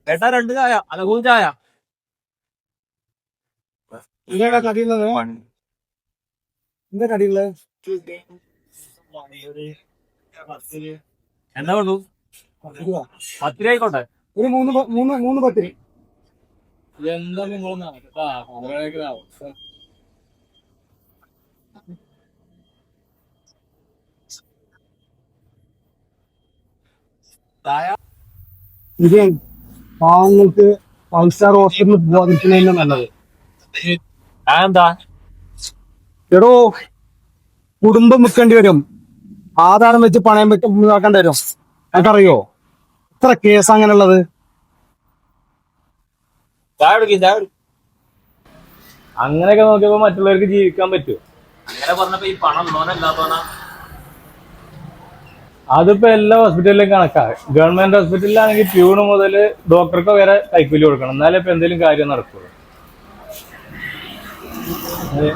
ഏട്ടാ 2 ചായ അലകൂൻ ചായ. എന്താ കടിയുള്ളത്? എന്താ കടിയുള്ളത്? എന്താ വേണ്ടു? 10 രൂപ ആയിക്കോട്ടെ. ഒരു മൂന്ന് പത്തിരി. എന്താ നിങ്ങൾ ചായ ഇത് പാവങ്ങൾക്ക് 5 സ്റ്റാർ ഹോസ്പിറ്റലിൽ പോകാതിരിക്കുന്നതിന് നല്ലത്. എന്താ എടോ, കുടുംബം വിൽക്കേണ്ടി വരും, ആധാരം വെച്ച് പണയം വെക്കേണ്ടി വരും. എനിക്കറിയോ എത്ര കേസ് അങ്ങനെയുള്ളത്? ചായ കുടിക്കും ചായ കുടിക്കും. അങ്ങനെയൊക്കെ നോക്കിയപ്പോ മറ്റുള്ളവർക്ക് ജീവിക്കാൻ പറ്റും. അങ്ങനെ പറഞ്ഞപ്പോ ഈ പണം ഉള്ളോനല്ലാത്തോനാ. അതിപ്പോ എല്ലാ ഹോസ്പിറ്റലിലും കണക്കാ. ഗവൺമെന്റ് ഹോസ്പിറ്റലിലാണെങ്കിൽ പ്യൂണ് മുതൽ ഡോക്ടർക്ക് വരെ കൈക്കൂലി കൊടുക്കണം, എന്നാലേ ഇപ്പൊ എന്തെങ്കിലും കാര്യം നടക്കുള്ളൂ. അതെ.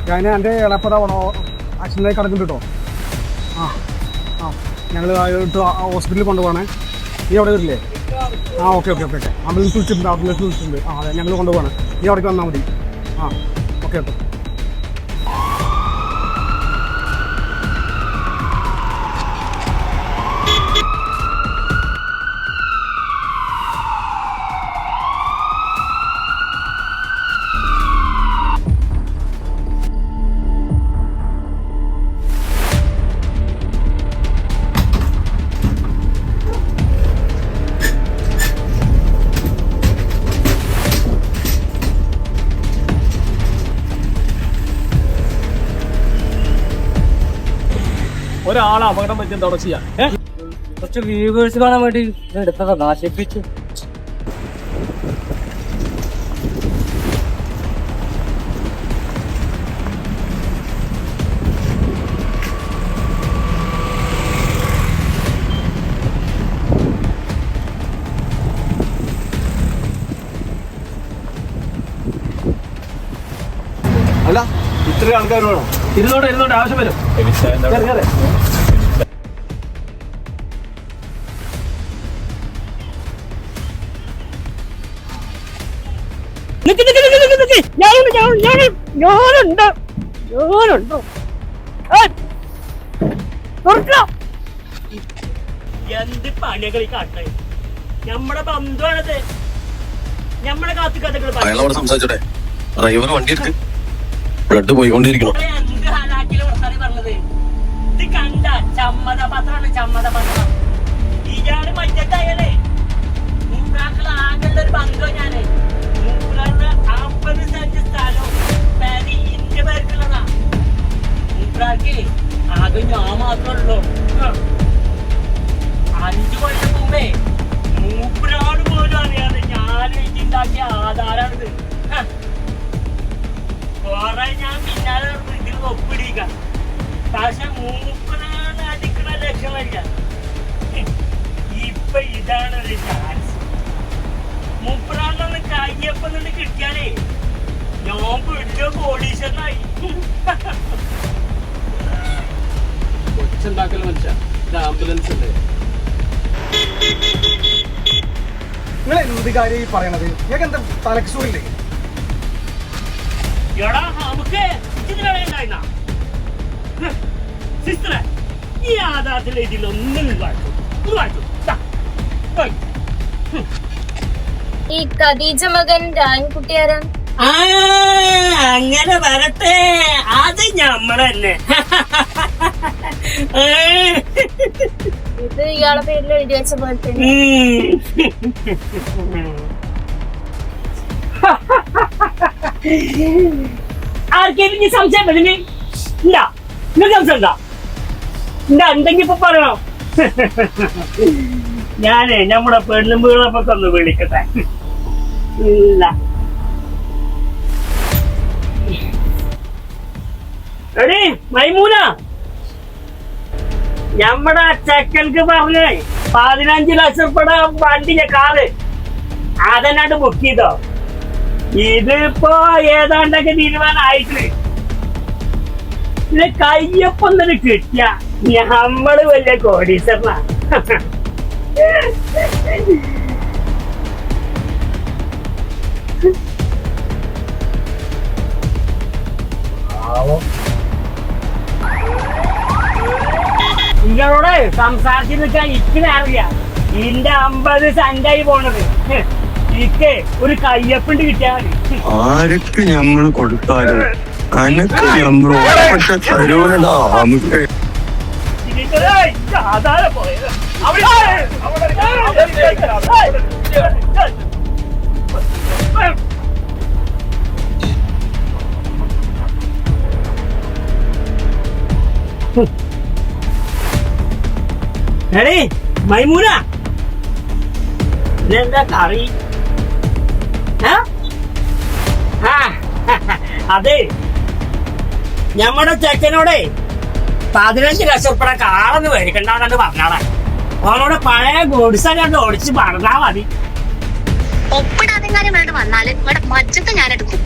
ഞാൻ എൻ്റെ ഇളപ്പതാവണോ ആക്സിഡൻ്റായി കിടക്കുന്നുണ്ട് കേട്ടോ. ഞങ്ങൾ ഹോസ്പിറ്റലിൽ കൊണ്ടുപോകണേ. നീ അവിടെ വരില്ലേ? ഓക്കെ. ആംബുലൻസ് വിളിച്ചിട്ടുണ്ട്. അതെ, ഞങ്ങൾ കൊണ്ടുപോകണം. നീ അവിടേക്ക് വന്നാൽ മതി. ഓക്കെ. ഒരാളെ അപകടം പറ്റി എന്താ ചെയ്യാ? കുറച്ച് വ്യൂവേഴ്സ് കാണാൻ വേണ്ടി എടുത്തതാ, നാശിപ്പിച്ചു. അല്ല, ഇത്രയും ആൾക്കാർ വേണം. ഇരുന്നോണ്ട് ആവശ്യം വരും. എന്ത് പണികൾ കാട്ടെ, നമ്മടെ ബന്ധുവാണത്. നമ്മളെ കാത്തുകഥകൾ സംസാരിച്ചോട്ടെ. ഡ്രൈവർ വണ്ടി എടുക്ക്, ബ്ലഡ് പോയിക്കൊണ്ടിരിക്കണം. എന്ത് ഹാലാക്കിലെ വർത്താനം പറഞ്ഞത്? ഇത് കണ്ട ചമ്മതപത്രം. ഇയാള് മറ്റേതായാലേ മൂപ്പരാക്കള് ആകെയുള്ള ഒരു ബന്ധോ. ഞാന് മൂപ്പരാറിന് 50 സെന്റ് സ്ഥലവും പേര് ഇന്റെ പേർക്കുള്ളതാ. മൂപ്പരാർക്ക് ആകെ ഞാൻ മാത്രമല്ലോ. 5 കൊല്ലം മുമ്പേ മൂപ്പരാട് പോലും അറിയാം ഒപ്പിടിക്കാം. പക്ഷെ മൂപ്പനാണ് അടിക്കണ ലക്ഷണമില്ല. ഇപ്പൊ ഇതാണൊരു ചാൻസ്. മൂപ്പനാണെന്ന് കയ്യപ്പം നിന്ന് കിട്ടിയാലേ ഞാൻ വലിയ കോടീശ്വരനായി. ഒച്ചുണ്ടാക്കൽ മനുഷ്യ ആംബുലൻസ് ഉണ്ട്. നിങ്ങൾ എന്ത് കാര്യം ഈ പറയണത്? നിങ്ങൾക്ക് എന്താ തലക്ക് സുഖമില്ലേ? എടാ നമുക്ക് ഇതിനാ സിസ്റ്ററെ ഈ ആധാരത്തിലെ ഇതിലൊന്നും വായിച്ചു. ഈ ഖദീജ മകൻ രായൻകുട്ടിയാരാ? അങ്ങനെ വരട്ടെ, അത് ഞമ്മളന്നെ. ഇത് ഇയാളെ പേരിൽ എഴുതി വെച്ച പോലെ തന്നെ. ആർക്കെങ്കിലും സംശയം വരുന്നേ? ഇല്ല, നിങ്ങൾ സംശയം എന്തെങ്കിലും ഇപ്പൊ പറയണോ? ഞാനേ നമ്മുടെ പെണ്ണുമ്പുകളൊക്കെ ഒന്ന് വിളിക്കട്ടെ. ഇല്ല, എടീ മൈമൂന, ഞമ്മടെ ചെക്കൻക്ക് പറഞ്ഞേ 15 ലക്ഷം രൂപ വണ്ടിന്റെ കാറ് അതെന്നാണ്ട് ബുക്ക് ചെയ്തോ. ഇതിപ്പോ ഏതാണ്ടൊക്കെ തീരുമാനമായിട്ട് പിന്നെ കയ്യപ്പം തന്നെ കിട്ടിയ നമ്മള് വലിയ കോടീശ്വരനാ. നിങ്ങളോട് സംസാരിച്ചു നിൽക്കാൻ ഇക്കിനെ അറിയാം. ഇന്റെ 50 സെന്റായി പോണത്. ഇക്ക് ഒരു കയ്യപ്പണ്ട് കിട്ടിയാ മതി. ആരൊക്കെ ഞമ്മള് കൊടുത്താലും കനക്ക് നമ്മൾ തരൂലടാ നമുക്ക്. ആധാരം പോയത് എടേ മൈമൂന, ഇതെന്താ കറി? അതെ, ഞമ്മടെ ചെക്കനോടെ 15 ലക്ഷം രൂപ കാറൊന്ന് മേടിക്കണ്ടെന്നു പറഞ്ഞാടാ. അവനോട് പഴയ ഗോഡ്സ കണ്ട് ഓടിച്ച് പറഞ്ഞാ മതി. ഒപ്പിടാതെങ്ങാനും ഇവിടെ വന്നാല് ഇവിടെ മജ്ജത്ത് ഞാൻ എടുക്കും.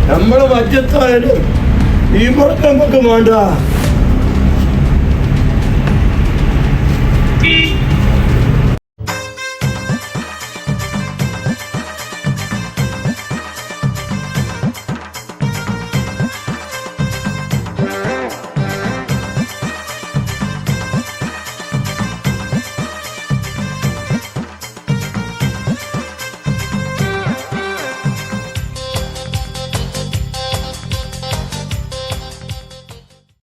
നമ്മള് മജ്ജത്തായാലും ഈ പുറത്ത് നമുക്ക് വേണ്ട.